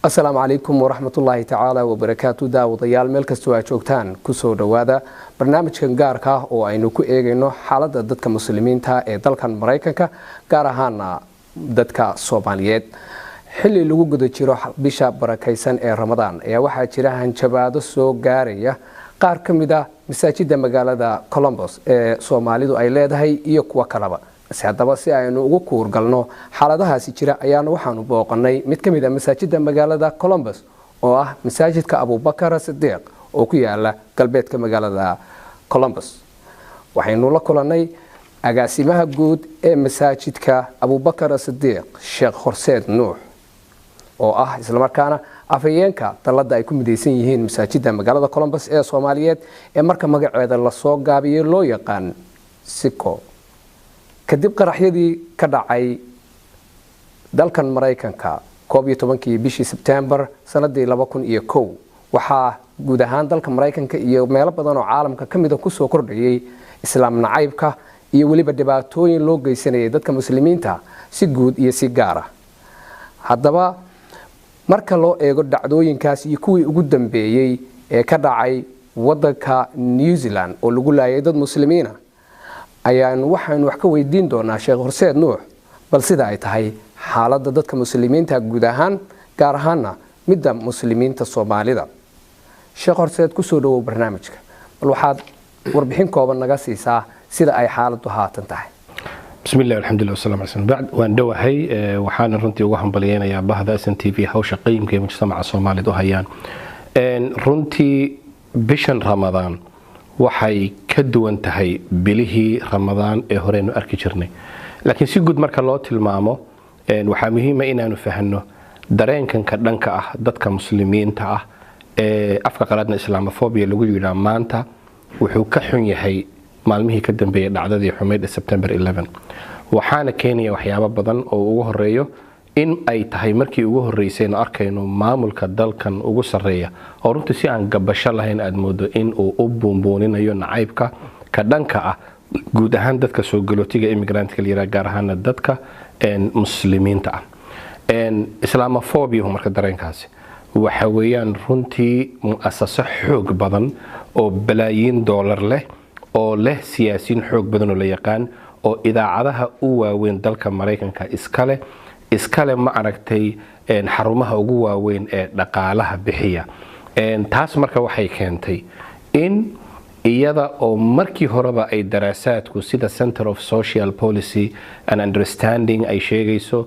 السلام عليكم ورحمة الله تعالى وبركاته داوديال meel kastoo aad joogtaan kusoo dhawaada barnaamijkan gaarka ah oo aynu ku eegayno xaaladda dadka muslimiinta ee dalkan Mareykanka gaar ahaan dadka Soomaaliyeed xilli lagu guda jiro bisha barakaysan ee Ramadaan ayaa waxaa jira hanjabaado soo gaaraya qaar ka mid ah masaajidda magaalada Columbus ee Soomaalidu ay leedahay iyo kuwa kaleba haddaba si aynu ugu kuurgalno xaaladahaasi jira ayaana waxaanu booqanay mid ka mid ah masaajidda magaalada Columbus oo ah masaajidka Abubakar Sidiiq oo ku yaala galbeedka magaalada Columbus waxaynu la kulanay agaasimaha guud ee masaajidka Abubakar Sidiiq Sheekh Horseed Nuux oo ah isla markaana afayeenka dalada ay ku mideysan yihiin masaajidda magaalada Columbus ee Soomaaliyeed ee marka magaceeda la soo gaabiyay loo yaqaan Siko kadib qaraxyadii ka dhacay dalkan Mareykanka 11 bishii September sanadii 2001 waxaa guud ahaan dalka Mareykanka iyo meelo badan oo caalamka kamid ah ku soo kordhayay islaam nacaybka iyo waliba dhibaatooyin loo geysanayay dadka muslimiinta si guud iyo si gaar ah haddaba marka loo eego dhacdooyinkaas iyo kuwii ugu dambeeyay ee ka dhacay wadanka New Zealand oo lagu laayay dad muslimiin ah ayaan waxaan wax ka weydiin doonaa Sheekh Horseed Nuux bal sida ay tahay xaaladda dadka muslimiinta guud ahaan gaar ahaan midda muslimiinta Soomaalida Sheekh Horseed ku soo dhawow barnaamijka bal waxaad warbixin kooban naga siisaa sida ay xaaladdu haatan tahay بسم الله والحمد لله والسلام على رسول الله بعد وان دواهي waxaan runtii ugu hambalyeynaya bahda SNTV hawsha qiimka ee mujtamaca Soomaaliyeed oo hayaan runtii bishan Ramadaan waxay ka duwan tahay bilihii Ramadaan ee horeynu arki jirnay laakiin si guud marka loo tilmaamo waxa muhiim ah inaanu fahanno dareenkan ka dhanka ah dadka muslimiinta ah ee afka qalaadna islaamofobia lagu yiraahdo maanta wuxuu ka xun yahay maalmihii ka dambeeyay dhacdadii xumeyd ee September 11 waxaana keenaya waxyaabo badan oo ugu horeeyo in ay tahay markii ugu horeysayna arkayno maamulka dalkan ugu sareeya oo runtii si aan gabasho lahayn aad moodo in uu u buunbuuninayo nacaybka ka dhanka ah guud ahaan dadka soo galootiga immigrant-ka liira gaar ahaan dadka muslimiinta ah islaamofobia marka dareenkaasi waxa weeyaan runtii mu'assaso xoog badan oo balaayiin dollar leh oo leh siyaasiin xoog badan oo la yaqaan oo idaacadaha u waaweyn dalka Mareykanka iskale ma aragtay xarumaha ugu waaweyn ee dhaqaalaha bixiya taas marka waxay keentay in iyada oo markii horeba ay daraasaadku sida Center of Social Policy and Understanding ay sheegayso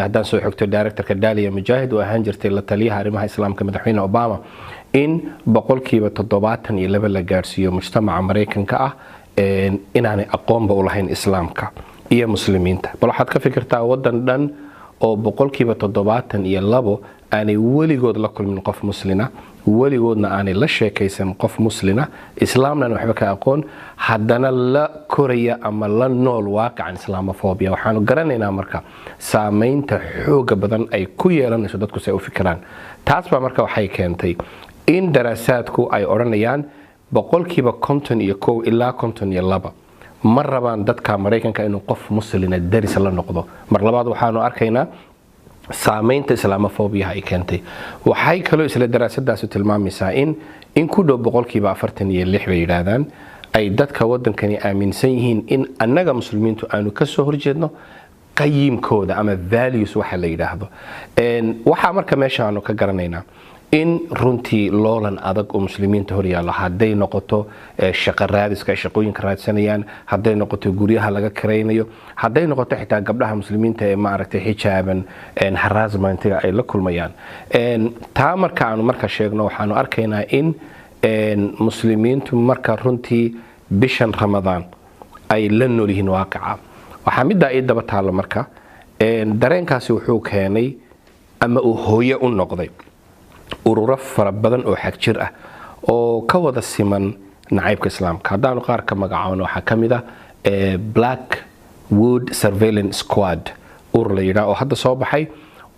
haddaan soo xogto directorka Dalia Mujahid oo ahaan jirtay la taliyaha arrimaha islaamka madaxweyne Obama in 72% la gaarsiiyo mujtamaca Mareykanka ah inaanay aqoonba u lahayn islaamka iyo muslimiinta bal waxaad ka fikirtaa wadan dhan oo 72% aanay weligood la kulmin qof muslina weligoodna aanay la sheekaysan qof muslina islaamna waxba ka aqoon haddana la koraya ama la nool waaqacan islaamofobia waxaanu garanaynaa marka saameynta xooga badan ay ku yeelanayso dadku si ay u fikiraan taas baa marka waxay keentay in daraasaadku ay oranayaan 51% ilaa 52 ma rabaan dadka Mareykanka inuu qof muslina daris la noqdo mar labaad waxaanu arkaynaa saameynta islaamofobia ay keentay waxay kaloo isla daraasadaas tilmaamaysaa in ku dhow 46% bay yiraahdaan ay dadka wadankani aaminsan yihiin in annaga muslimiintu aanu ka soo horjeedno qayimkooda ama values waxa la yiraahdo waxa marka meesha aanu ka garanaynaa in runtii loolan adag oo muslimiinta hor yaalo haday noqoto shaqo raadiska shaqooyinka raadsanayaan haday noqoto guryaha laga kareynayo haday noqoto xitaa gabdhaha muslimiinta ee ma aragtay xijaaban harassment-ga ay la kulmayaan taa marka aanu marka sheegno waxaanu arkaynaa in muslimiintu marka runtii bishan Ramadaan ay la nool yihiin waaqaca waxa mid ay daba taalo marka dareenkaasi wuxuu keenay ama uu hooyo u noqday ururo fara badan oo xaq jir ah oo ka wada siman nacaybka islaamka hadaan qaar ka magacaano waxa kamid ah Blackwood Surveillance Squad urur la yiraahdo oo hadda soo baxay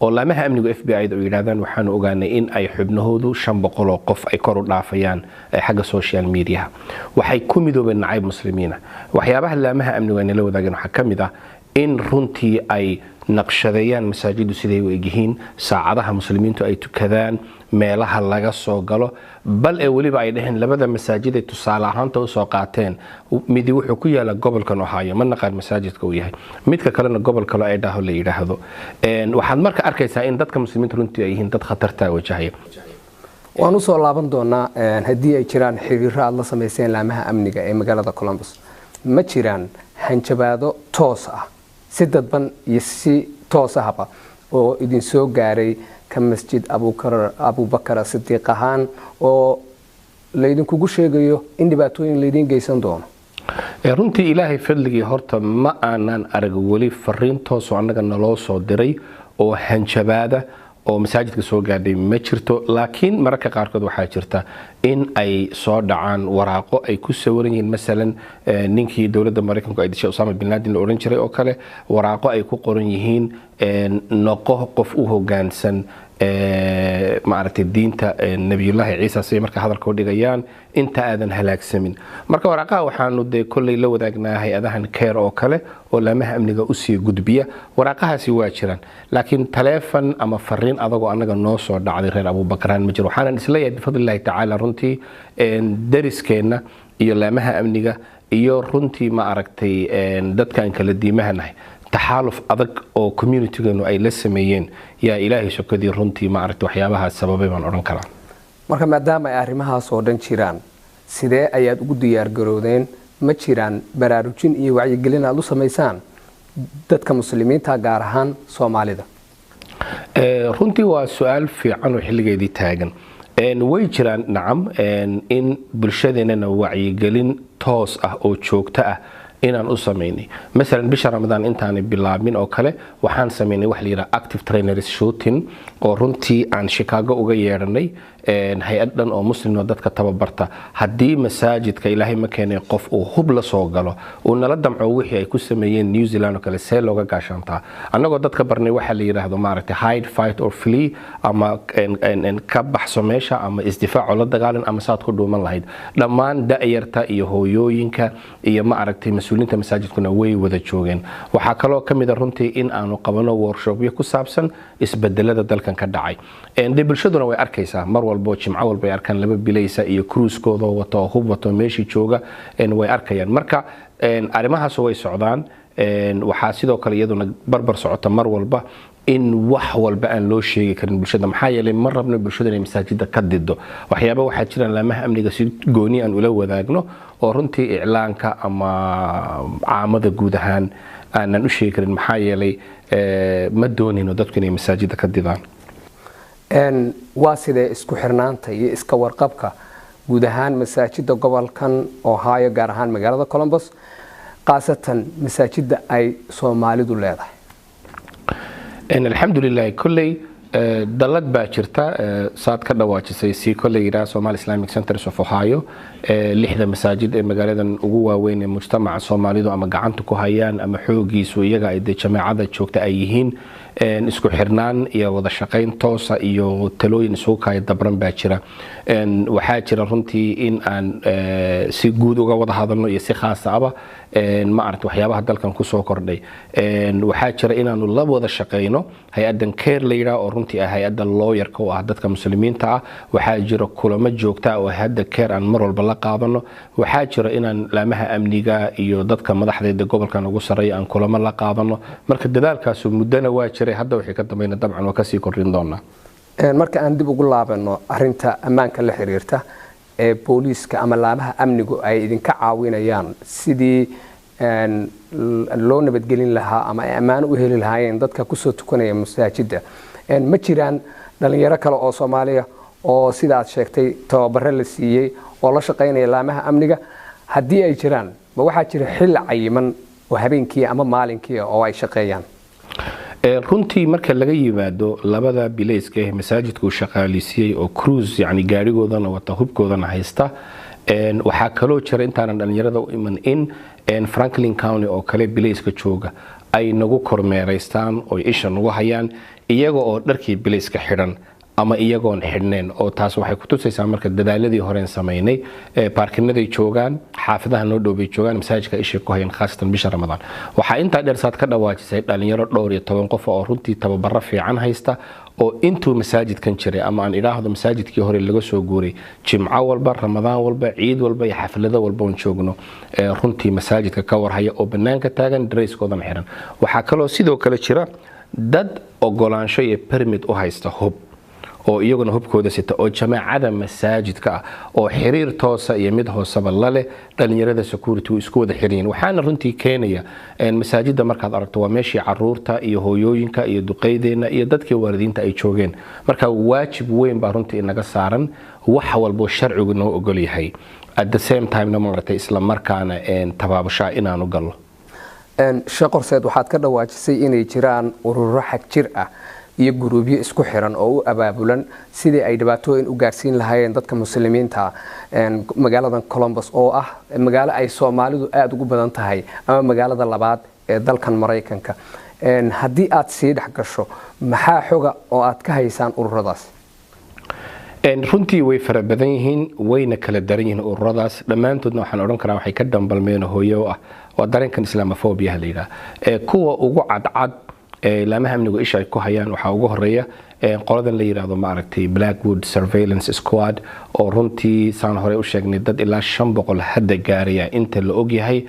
oo laamaha amniga FBI oo yiraahdaan waxaan ogaanay in ay xubnahoodu 500 oo qof ay kor u dhaafayaan xagga social media waxay ku midoobeen nacayb muslimiina waxyaabaha laamaha amniga ay la wadaagaan waxa kamid ah in runtii ay naqshadeeyaan masaajidu siday u egyihiin saacadaha muslimiintu ay tukadaan meelaha laga soo galo bal ee weliba ay dhaheen labada masaajid ay tusaale ahaanta u soo qaateen midi wuxuu ku yaala gobolkan Ohio ma naqaan masaajidka uu yahay midka kalena gobol kale ay dhaho la yiraahdo waxaad marka arkaysaa in dadka muslimiintu runtii ay yihiin dad khatarta wajahaya waan u soo laaban doonaa haddii ay jiraan xiriiro aad la samayseen laamaha amniga ee magaalada Columbus ma jiraan hanjabaado toos ah si dadban iyo si toos ahba oo idin soo gaaray ka masjid Abubakar Sidiiq ahaan oo laydinkugu sheegayo in dhibaatooyin laydin geysan doono runtii ilaahay fadligii horta ma aanan arag wali fariin toos oo annaga naloo soo diray oo hanjabaada oo masaajidka soo gaadhay ma jirto laakiin mararka qaarkood waxaa jirta in ay soo dhacaan waraaqo ay ku sawiran yihiin masalan ninkii dowladda Mareykanku ay dishay Osama bin Laden la oran jiray oo kale waraaqo ay ku qoran yihiin noqo qof u hoggaansan maaragtay diinta nabiyullaahi ciisa say marka hadalka u dhigayaan inta aadan halaagsamin marka waraaqaha waxaanu de kullay la wadaagnaa hay'adahan care oo kale oo laamaha amniga u sii gudbiya waraaqahaasi waa jiraan laakiin taleefan ama fariin adagoo annaga noo soo dhacday reer Abubakar ma jiro waxaan isleeyahay bifadlilaahi tacaala runtii dariskeena iyo laamaha amniga iyo runtii ma aragtay dadkan kala diimahanahay taxaaluf adag oo communitygeenu ay la sameeyeen yaa ilaahay shukadii runtii ma aragtay waxyaabaha sababay baan oran karaa marka maadaama ay arrimahaas oo dhan jiraan sidee ayaad ugu diyaar garoodeen ma jiraan baraarujin iyo wacyigelin aad u samaysaan dadka muslimiinta gaar ahaan Soomaalida runtii waa su'aal fiican oo xilligeedii taagan way jiraan nacam in bulshadeena wacyigelin toos ah oo joogto ah inaan u sameynay mesela bisha Ramadaan intaan bilaabin oo kale waxaan sameynay wax la yiraahdo active trainers shooting oo runtii aan Chicago uga yeeranay hay'ad dhan oo muslim oo dadka tababarta hadii masaajidka Ilaahay ma keenay qof uu hub la soo galo oo nala damco wixii ay ku sameeyeen New Zealand oo kale see looga gaashantaa annagoo dadka barnay waxa la yiraahdo maaragtay hide fight or flee ama ka baxso meesha ama isdifaac la dagaalan ama saad ku dhuuman lahayd dhammaan da'yarta iyo hooyooyinka iyo ma aragtay mas'uuliyiinta masaajidkuna way wada joogeen waxa kale oo kamid ah runtii in aanu qabano workshopyo ku saabsan isbedelada dalkan ka dhacay bulshaduna way arkaysaa mar walba jimco walba ay arkaan laba bilaysa iyo cruise-kooda wato hub wato meeshii jooga way arkayaan marka arrimahaas way socdaan waxaa sidoo kale iyaduna barbar socota mar walba in wax walba aan loo sheegi karin bulshada maxaa yeelay mar rabna bulshada inay masaajidda ka dido waxyaaba waxaa jiraan laamaha amniga si gooni aan ula wadaagno oo runtii iclaanka ama caamada guud ahaan aanan u sheegi karin maxaa yeelay ma doonino dadku inay masaajidda ka didaan waa sidee isku xirnaanta iyo iska warqabka guud ahaan masaajidda gobolkan Ohio gaar ahaan magaalada Columbus qaasatan masaajidda ay Soomaalidu leedahay alxamdulillaah kullay dalad baa jirta saad ka dhawaajisay si kullay ira Somali Islamic Centers of Ohio lixda masaajid ee magaaladan ugu waaweyn ee mujtamaca Soomaalidu ama gacanta ku hayaan ama xoogiisu iyaga ay jaamacada joogta ay yihiin isku xirnaan iyo wada shaqayn toosa iyo talooyin isugu kay dabran baa jira waxaa jira runtii in aan si guud uga wada hadalno iyo si khaas ah ma aragtay waxyaabaha dalkan ku soo kordhay waxaa jira inaanu la wada shaqeyno hay'adan care la yiraahdo oo runtii ah hay'adda lawyer-ka oo ah dadka muslimiinta ah waxaa jira kulamo joogto ah oo hay'adda care aan mar walba la qaadano waxaa jira inaan laamaha amniga iyo dadka madaxdeeda gobolkan ugu sareeya aan kulamo la qaadano marka dadaalkaas muddana waa jiray hadda wixii ka dambeeyna dabcan waa ka sii kordhin doonaa marka aan dib ugu laabano arinta ammaanka la xiriirta ee booliiska ama laamaha amnigu ay idinka caawinayaan sidii loo nabadgelin lahaa ama ay ammaan u heli lahaayeen dadka ku soo tukanaya masaajidda ma jiraan dhalinyaro kale oo Soomaaliya oo sidaad sheegtay tababaro la siiyay oo la shaqeynaya laamaha amniga haddii ay jiraan ma waxaa jira xil cayiman oo habeenkii ama maalinkii oo ay shaqeeyaan runtii marka laga yimaado labada bilayska ee masaajidku shaqaalisiiyay oo cruise yani gaarigoodana wata hubkoodana haysta waxaa kaloo jira intaanan dhalinyarada u iman in Franklin County oo kale bilayska jooga ay nagu kormeereystaan oo isha nagu hayaan iyaga oo dharkii bilayska xidhan ama iyagoon xidhneen oo taas waxay ku tusaysaa marka dadaaladii horeen samaynay baarkinaday joogaan xaafadaha noo dhow bay joogaan masaajidka ishay ku hayeen khaasatan bisha ramadaan waxaa intaa dheer saad ka dhawaajisay dhalinyaro dhowr iyo 10 qof oo runtii tababaro fiican haysta oo intuu masaajidkan jiray ama aan idhaahdo masaajidkii hore laga soo guuray jimco walba ramadaan walba ciid walba iyo xaflado walba oon joogno runtii masaajidka ka warhaya oo bannaanka taagan darayskoodan xiran waxaa kaloo sidoo kale jira dad ogolaansho iyo permit u haysta hub oo iyaguna hubkooda sita oo jamaacada masaajidka ah oo xiriir toosa iyo mid hoosaba la leh dhalinyarada security uu isku wada xiriyin waxaana runtii keenaya masaajidda markaad aragto waa meeshii caruurta iyo hooyooyinka iyo duqeydeena iyo dadkii waalidiinta ay joogeen marka waajib weyn baa runtii inaga saaran wax walbo sharcigu noo ogol yahay at the same time na maartay isla markaana tabaabashaa inaanu galno shaqorseed waxaad ka dhawaajisay inay jiraan ururo xag jir ah iyo guruubyo isku xiran oo u abaabulan sidii ay dhibaatooyin u gaarsiin lahaayeen dadka muslimiinta magaalada Columbus oo ah magaalo ay Soomaalidu aad ugu badan tahay ama magaalada labaad ee dalkan Mareykanka haddii aad sii dhex gasho maxaa xoga oo aad ka haysaan ururadaas runtii way fara badan yihiin wayna kala daran yihiin ururadaas dhammaantoodna waxaan odhan karaa waxay ka dambalmeen hooyo ah waa dareenkan islaamofobia la yidhaah kuwa ugu cadcad laamaha amnigu isha ay ku hayaan waxaa ugu horeeya qoladan la yiraahdo maaragtay Blackwood Surveillance Squad oo runtii saan hore u sheegnay dad ilaa 500 hadda gaaraya inta la og yahay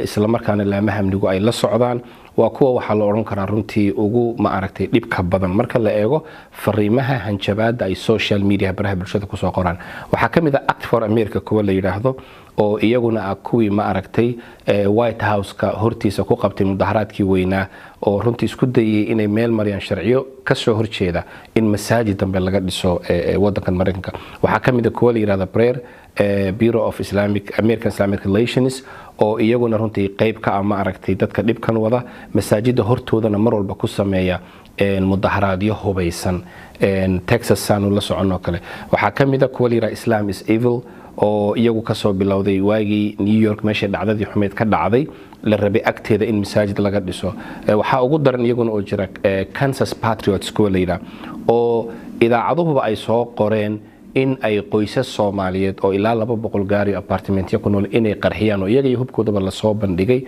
isla markaana laamaha amnigu ay la socdaan waa kuwa waxa la oran karaa runtii ugu maaragtay dhibka badan marka la eego fariimaha hanjabaada ay social media baraha bulshada ku soo qoraan waxa kamid ah Act for America kuwa la yiraahdo oo iyaguna ah kuwii maaragtay White House ka hortiisa ku qabtay mudaharaadkii weynaa oo runtii isku dayay inay meel mariyaan sharciyo ka soo horjeeda in masaajid dambe laga dhiso wadankan Mareykanka waxa kamid ah kuwa la yiraahdo Prayer Bureau of American Islamic Relations oo iyaguna runtii qayb ka ah maaragtay dadka dhibkan wada masaajida hortoodana mar walba ku sameeya mudaharaadyo hubaysan Texas saanu la socono kale waxa kamid ah kuwa la yiraahdo Islam is Evil oo iyagu ka soo bilowday waagii New York meesha dhacdadii xumeed ka dhacday la rabay agteeda in masaajid laga dhiso waxa ugu daran iyaguna oo jira Kansas Patriots kuwa la yiraahdo oo idaacaduhuba ay soo qoreen in ay qoysas Soomaaliyeed oo ilaa 200 gaari apartmentyo ku nool inay qarxiyaan oo iyaga hubkoodaba la soo bandhigay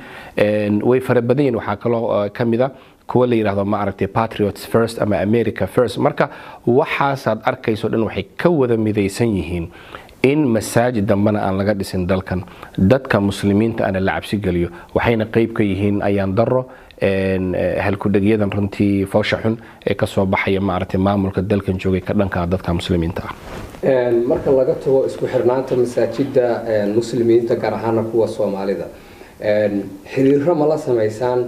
way farabadeen waxa kaloo kamida kuwa la yiraahdo ma aragtay Patriots First ama America First marka waxaas aad arkayso dhan waxay ka wada midaysan yihiin in masaajid dambana aan laga dhisin dalkan dadka muslimiinta ana la cabsi galiyo waxayna qayb ka yihiin ayaan daro halku dhagiyadan runtii foosha xun ee ka soo baxaya maaragtay maamulka dalkan joogay ka dhanka dadka muslimiinta ah marka laga tago isku xirnaanta masaajida muslimiinta gaar ahaan kuwa Soomaalida xiriirro ma la sameeysan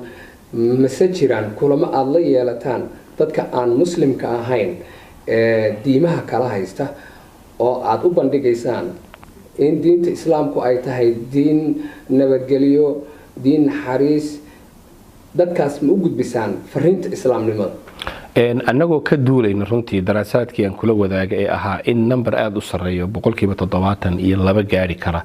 masajiraan kulama aad la yeelataan dadka aan muslimka ahayn diimaha kala haysta oo aad u bandhigaysaan in diinta islaamku ay tahay diin nabadgelyo diin naxariis dadkaas ma u gudbisaan fariinta islaamnimada annagoo ka duulayna runtii daraasaadkii aan kula wadaaga ee ahaa in number aad u sareeyo 72% gaari kara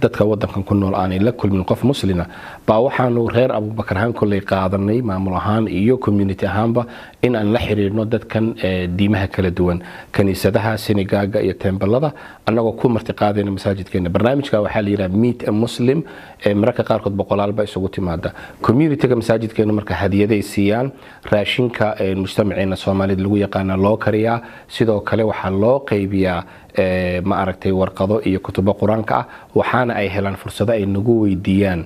dadka wadankan ku nool aanay la kulmin qof muslina baa waxaanu reer Abubakar haan kulay qaadanay maamul ahaan iyo community ahaanba in aan la xiriirno dadkan diimaha kala duwan kaniisadaha sinagaaga iyo tembalada annagoo ku martiqaadayna masaajidkeena barnaamijka waxa la yiraahdaa Meet a Muslim marka qaarkood boqolaalba isugu timaada communityga masaajidkeena marka hadiyaday siiyaan raashinka mujtamaceena Soomaalida lagu yaqaan loo kariyaa sidoo kale waxa loo qaybiyaa ma aragtay warqado iyo kutubo quraanka ah waxaana ay helaan fursado ay nagu weydiiyaan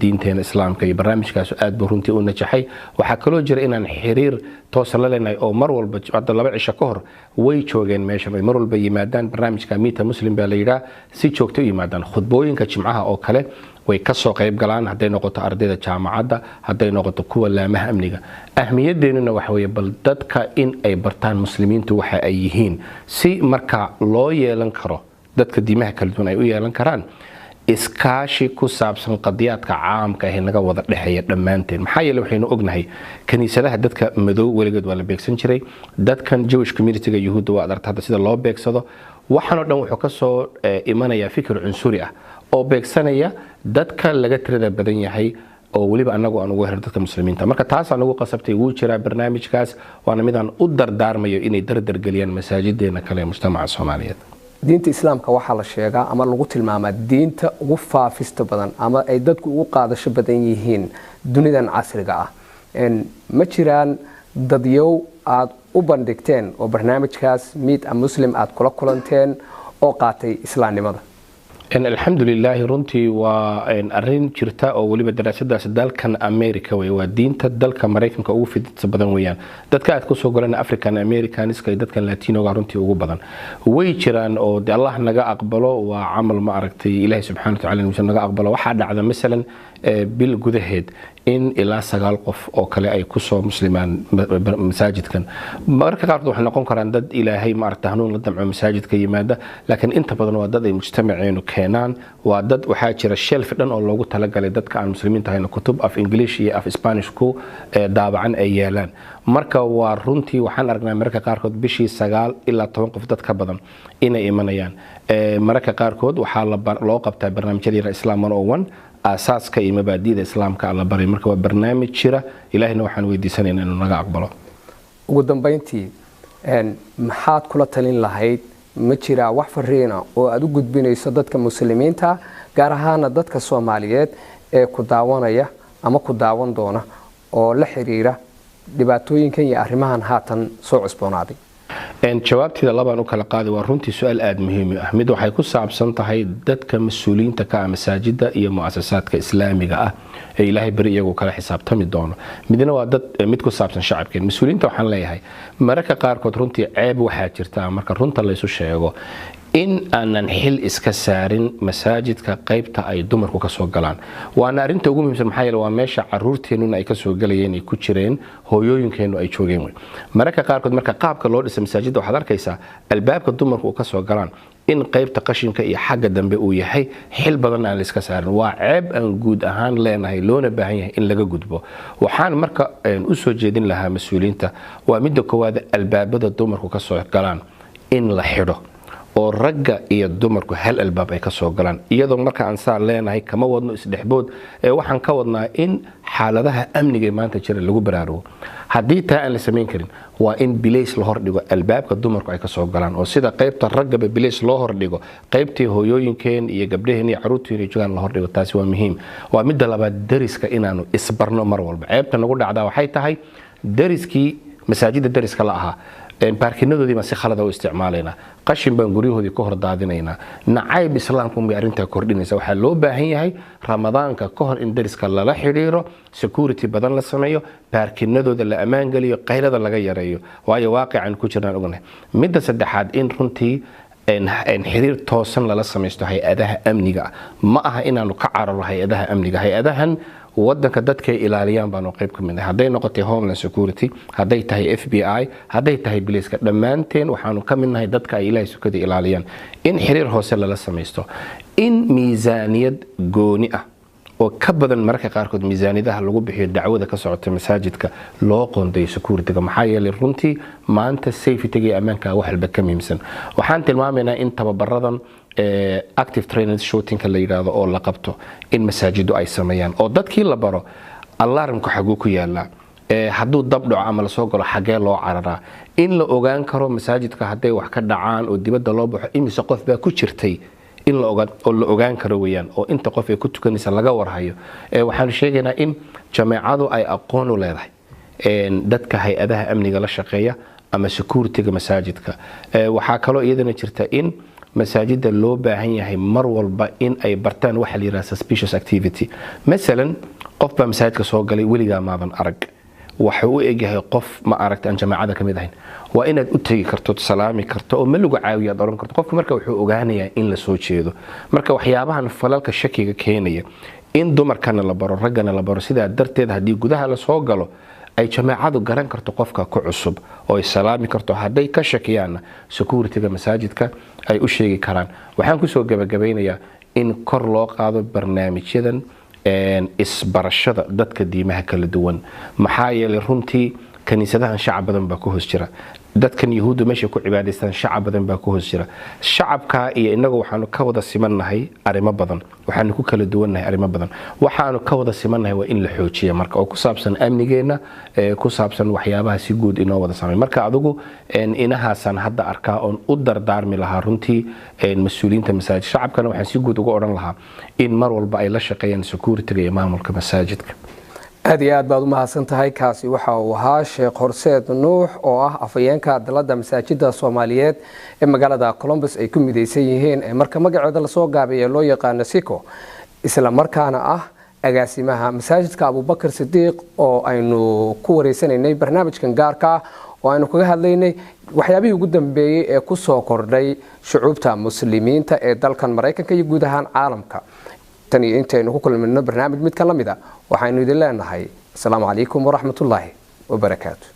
diinteena islaamka iyo barnaamijkaas aad buu runtii u najaxay waxa kaloo jira inaan xiriir toos la leenahay oo mar walba hadda 2 cisho ka hor way joogeen meesha mar walba yimaadaan barnaamijka Meet a Muslim baa la yiraahdaa si joogto yimaadaan khudbooyinka jimcaha oo kale way ka soo qayb galaan haday noqoto ardayda jaamacadda haday noqoto kuwa laamaha amniga ahmiyadeena waxa weeye bal dadka in ay bartaan muslimiintu waxa ay yihiin si marka loo yeelan karo dadka diimaha kala duwan ay u yeelan karaan iskaashi ku saabsan qadiyaadka caamka ah ee naga wada dhaxeeya dhamaanteen maxaa yeelay waxaynu ognahay kaniisadaha dadka madow weligood waa la beegsan jiray dadkan Jewish community-ga Yahuudda waa aragtay sida loo beegsado waxaan dhan wuxuu ka soo imanaya fikir cunsuri ah oo beegsanaya dadka laga tirada badan yahay oo waliba anagu aan ugu xirno dadka muslimiinta marka taas aan ugu qasabtay wuu jiraa barnaamijkaas waana midaan u dardaarmayo inay dardargeliyaan masaajideena kale ee mujtamaca Soomaaliyeed diinta islaamka waxaa la sheegaa ama lagu tilmaamaa diinta ugu faafista badan ama ay dadku ugu qaadasho badan yihiin dunidan casriga ah ma jiraan dadyow aad u bandhigteen oo barnaamijkaas Meet a Muslim aad kula kulanteen oo qaatay islaamnimada alxamdulilah runtii waa arin jirta oo waliba daraasadaas dalkan America waa diinta dalka Mareykanka ugu fidista badan weeyaan dadka aad ku soo galaan African Americaniska iyo dadka Latino runtii ugu badan way jiraan oo Allah naga aqbalo waa amal ma aragtay Ilaahay subhanahu wa ta'ala naga aqbalo waxa dhacda midalan bil gudaheed in ilaa 9 qof oo kale ay ku soo muslimaan masaajidkan marka qaarkood waxay noqon karaan dad Ilaahay ma aragtay hanuun la damco masaajidka yimaada laakiin inta badan waa dad ay mujtamaceenu keenaan waa dad waxa jira shelf dhan oo loogu talagalay dadka aan muslimiinta ahayn kutub af English iyo af Spanish ku daabacan ay yeelaan marka waa runtii waxaan aragnaa marka qaarkood bishii 9 ilaa 10 qof dad ka badan inay imanayaan marka qaarkood waxa loo qabtaa barnaamijyada Islam 101 asaaska iyo mabaadi'da islaamka alla bari marka waa barnaamij jira ilaahina waxaan weydiisanaynaa inuu naga aqbalo ugu dambeyntii maxaad kula talin lahayd ma jira wax fariina oo aad u gudbinayso dadka muslimiinta gaar ahaan dadka Soomaaliyeed ee ku daawanaya ama ku daawan doona oo la xiriira dhibaatooyinkan iyo arrimahan haatan soo cusboonaaday jawaabtida labaan u kala qaaday waa runtii su'aal aad muhiim ah mid waxay ku saabsan tahay dadka mas'uuliyiinta ka masaajida iyo muassasaadka islaamiga ah ee Ilaahay bari iyagu kala xisaabtami doono midna waa dad mid ku saabsan shacabkeen mas'uuliyiinta waxaan leeyahay marka qaarkood runtii ceeb waxa jirta marka runta la isu sheego in aanan xil iska saarin masaajidka qaybta ay dumarku ka soo galaan waana arinta ugu muhiimsan maxaa yeelay waa meesha caruurteenu ay ka soo galayeen ay ku jireen hooyooyinkeenu ay joogeen marka qaarkood marka qaabka loo dhisay masaajidda waxaad arkaysaa albaabka dumarku ka soo galaan in qaybta qashinka iyo xagga dambe uu yahay xil badan aan la iska saarin waa ceeb aan guud ahaan leenahay loona baahan yahay in laga gudbo waxaan marka u soo jeedin lahaa mas'uuliyiinta waa midda koowaad albaabada dumarku ka soo galaan in la xidho oo ragga iyo dumarku hal albaab ay ka soo galaan iyadoo marka aan saa leenahay kama wadno isdhexbood waxaan ka wadnaa in xaaladaha amniga maanta jira lagu baraarugo haddii taa aan la samayn karin waa in bilays la hordhigo albaabka dumarku ay ka soo galaan oo sida qaybta raggaba bilays loo hordhigo qaybtii hooyooyinkeen iyo gabdhaheen iyo caruurteen iyo jogaan la hordhigo taasi waa muhiim waa midda labaad dariska inaanu isbarno mar walba ceebta nagu dhacdaa waxay tahay dariskii masaajidda dariska la ahaa baarkinadoodii ma si khalad ah u isticmaalayna qashin baan guryahoodii ka hor daadinayna nacayb islaamku ma arinta kordhinaysa waxa loo baahan yahay ramadaanka ka hor in dariska lala xiriiro security badan la sameeyo baarkinadooda la amaan galiyo qaylada laga yareeyo waayo waaqican ku jiraan ognahay midda saddexaad in runtii xiriir toosan lala samaysto hay-adaha amniga ma aha inaanu ka cararo hay-adaha amniga hay-adahan wadanka dadka ilaaliyaan baan qayb ka mid ah haday noqotay Homeland Security haday tahay FBI haday tahay Police dhamaanteen waxaanu ka mid nahay dadka ay Ilaahay sukada ilaaliyaan in xiriir hoose lala samaysto in miisaaniyad gooni ah oo ka badan marka qaarkood miisaaniyadaha lagu bixiyo dacwada ka socota masaajidka loo qoonday security-ga maxaa yeelay runtii maanta safety-ga iyo ammaanka wax walba ka muhiimsan waxaan tilmaamaynaa in tababaradan active training shooting la yiraahdo oo la qabto in masaajidu ay sameeyaan oo dadkii la baro alarmku xaguu ku yaala hadduu dab dhaco ama la soo galo xagee loo cararaa in la ogaan karo masaajidka haday wax ka dhacaan oo dibadda loo baxo imise qof baa ku jirtay in la ogaan karo weeyaan oo inta qof ay ku tukanaysa laga warhayo waxaan sheegaynaa in jameecadu ay aqoon u leedahay dadka hay-adaha amniga la shaqeeya ama security-ga masaajidka waxaa kaloo iyadana jirta in masaajida loo baahan yahay mar walba in ay bartaan waxa la yiraahdo suspicious activity mesela qof baa masaajidka soo galay weligaa maadan arag waxa uu eegyahay qof ma aragta aan jamaacada kamid ahayn waa inaad u tagi karto salaami karto oo ma lagu caawiyo aad oran karto qofka marka wuxuu ogaanayaa in la soo jeedo marka waxyaabahan falalka shakiga keenaya in dumarkana la baro raggana la baro sidaa darteed haddii gudaha la soo galo ay jamaacadu garan karto qofka ku cusub oo ay salaami karto haday ka shakiyaan security-ga masaajidka ay u sheegi karaan waxaan ku soo gabagabeynayaa in kor loo qaado barnaamijyadan isbarashada dadka diimaha kala duwan maxaa yeelay runtii kaniisadahan shacab badan baa ku hoos jira dadkan yahuudda meesha ku cibaadaystaan shacab badan baa ku hoos jira. Shacabka iyo inagu waxaanu ka wada simannahay arrimo badan, waxaanu ku kala duwannahay arrimo badan. Waxaanu ka wada simannahay waa in la xoojiyo marka oo ku saabsan amnigeena, ku saabsan waxyaabaha si guud inoo wada sameeyo. Marka adigu inahaasan hadda arkaa oo u dardaarmi lahaa runtii mas'uuliyiinta masaajid. Shacabkana waxaan si guud uga oran lahaa in mar walba ay la shaqeeyaan security iyo maamulka masaajidka. aad iyo aad baad u mahadsan tahay. kaasi waxa uu ahaa Sheekh Horseed Nuux oo ah afayeenka dalada masaajidda Soomaaliyeed ee magaalada Columbus ay ku mideysan yihiin marka magaceeda la soo gaabiyo loo yaqaan Siko, isla markaana ah agaasimaha masaajidka Abubakar Sidiiq oo aynu ku wareysanaynay barnaamijkan gaarka ah oo aynu kaga hadlaynay waxyaabihii ugu dambeeyay ee ku soo kordhay shucuubta muslimiinta ee dalkan Mareykanka iyo guud ahaan caalamka. tan iyo intaynu ku kulmayno barnaamij mid ka lamid ah waxaynu idin leenahay assalaamu calaykum waraxmatullaahi wabarakaatuh.